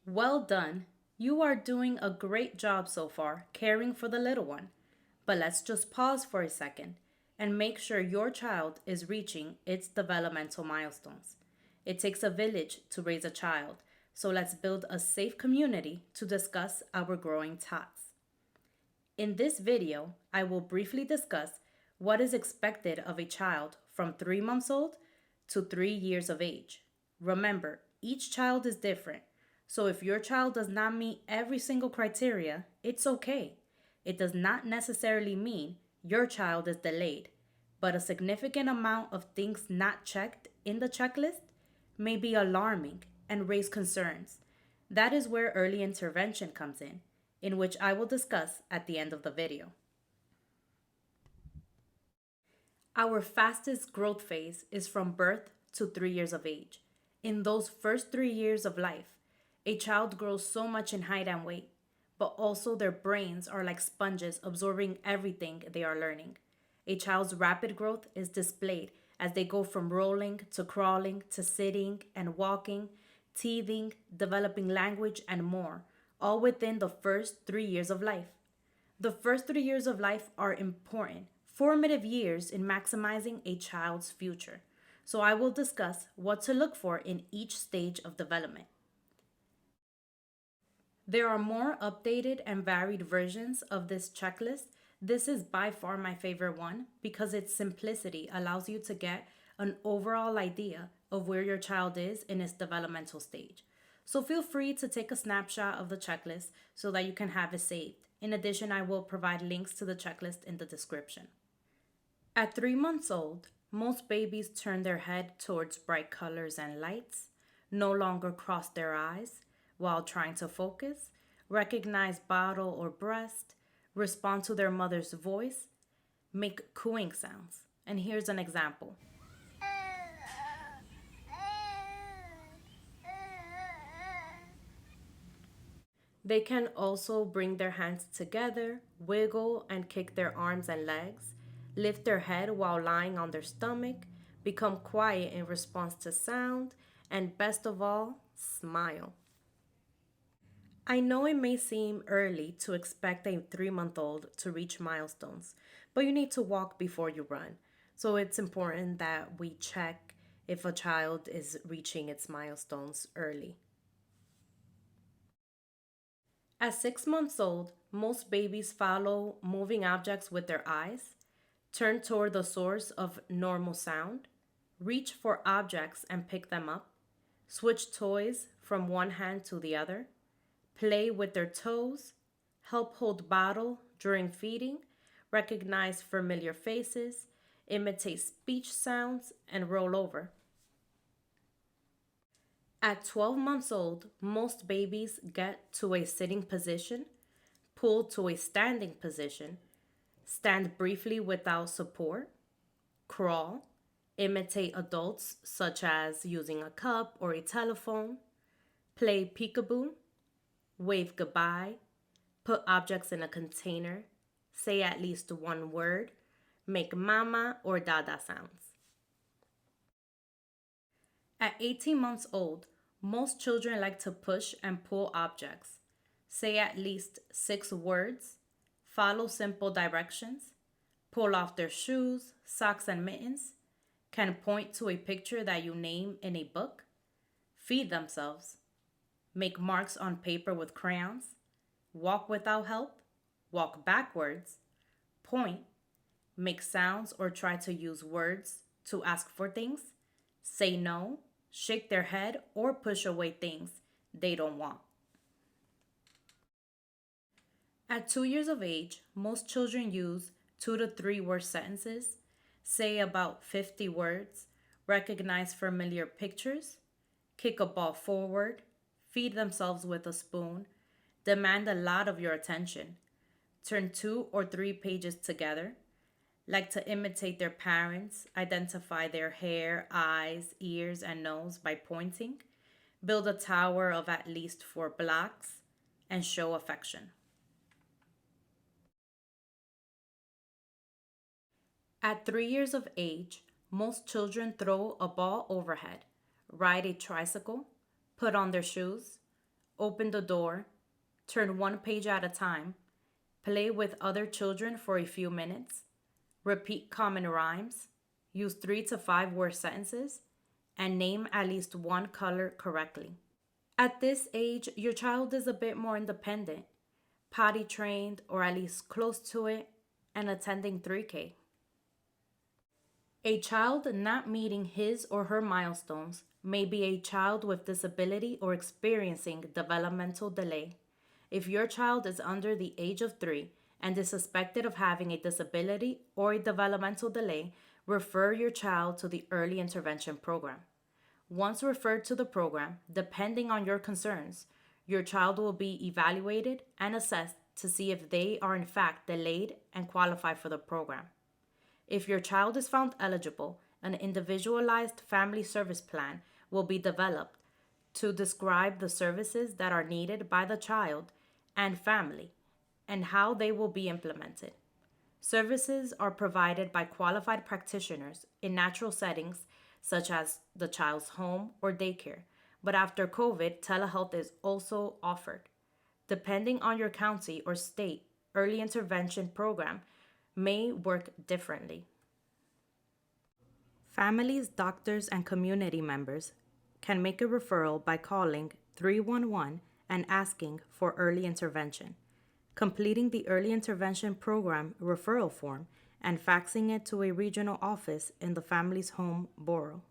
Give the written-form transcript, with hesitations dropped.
Well done. You are doing a great job so far caring for the little one. But let's just pause for a second and make sure your child is reaching its developmental milestones. It takes a village to raise a child, so let's build a safe community to discuss our growing tots. In this video, I will briefly discuss what is expected of a child from 3 months old to 3 years of age. Remember, each child is different, so if your child does not meet every single criteria, it's okay. It does not necessarily mean your child is delayed, but a significant amount of things not checked in the checklist may be alarming and raise concerns. That is where early intervention comes in which I will discuss at the end of the video. Our fastest growth phase is from birth to 3 years of age. In those first 3 years of life, a child grows so much in height and weight, but also their brains are like sponges absorbing everything they are learning. A child's rapid growth is displayed as they go from rolling to crawling to sitting and walking, teething, developing language, and more, all within the first 3 years of life. The first 3 years of life are important, formative years in maximizing a child's future. So I will discuss what to look for in each stage of development. There are more updated and varied versions of this checklist. This is by far my favorite one because its simplicity allows you to get an overall idea of where your child is in its developmental stage. So feel free to take a snapshot of the checklist so that you can have it saved. In addition, I will provide links to the checklist in the description. At 3 months old, most babies turn their head towards bright colors and lights, no longer cross their eyes while trying to focus, recognize bottle or breast, respond to their mother's voice, make cooing sounds. And here's an example. They can also bring their hands together, wiggle and kick their arms and legs, lift their head while lying on their stomach, become quiet in response to sound, and best of all, smile. I know it may seem early to expect a 3-month-old to reach milestones, but you need to walk before you run. So it's important that we check if a child is reaching its milestones early. At 6 months old, most babies follow moving objects with their eyes, turn toward the source of normal sound, reach for objects and pick them up, switch toys from one hand to the other, play with their toes, help hold bottle during feeding, recognize familiar faces, imitate speech sounds, and roll over. At 12 months old, most babies get to a sitting position, pull to a standing position, stand briefly without support, crawl, imitate adults such as using a cup or a telephone, play peekaboo, wave goodbye, put objects in a container, say at least one word, make mama or dada sounds. At 18 months old, most children like to push and pull objects, say at least 6 words, follow simple directions, pull off their shoes, socks, and mittens, can point to a picture that you name in a book, feed themselves, make marks on paper with crayons, walk without help, walk backwards, point, make sounds or try to use words to ask for things, say no, shake their head, or push away things they don't want. At 2 years of age, most children use 2 to 3 word sentences, say about 50 words, recognize familiar pictures, kick a ball forward, feed themselves with a spoon, demand a lot of your attention, turn 2 or 3 pages together, like to imitate their parents, identify their hair, eyes, ears, and nose by pointing, build a tower of at least 4 blocks, and show affection. At 3 years of age, most children throw a ball overhead, ride a tricycle, put on their shoes, open the door, turn one page at a time, play with other children for a few minutes, repeat common rhymes, use 3 to 5 word sentences, and name at least one color correctly. At this age, your child is a bit more independent, potty trained or at least close to it, and attending 3K. A child not meeting his or her milestones may be a child with disability or experiencing developmental delay. If your child is under the age of 3 and is suspected of having a disability or a developmental delay, refer your child to the early intervention program. Once referred to the program, depending on your concerns, your child will be evaluated and assessed to see if they are in fact delayed and qualify for the program. If your child is found eligible, an individualized family service plan will be developed to describe the services that are needed by the child and family and how they will be implemented. Services are provided by qualified practitioners in natural settings such as the child's home or daycare, but after COVID, telehealth is also offered. Depending on your county or state, early intervention program may work differently. Families, doctors, and community members can make a referral by calling 311 and asking for early intervention, completing the early intervention program referral form, and faxing it to a regional office in the family's home borough.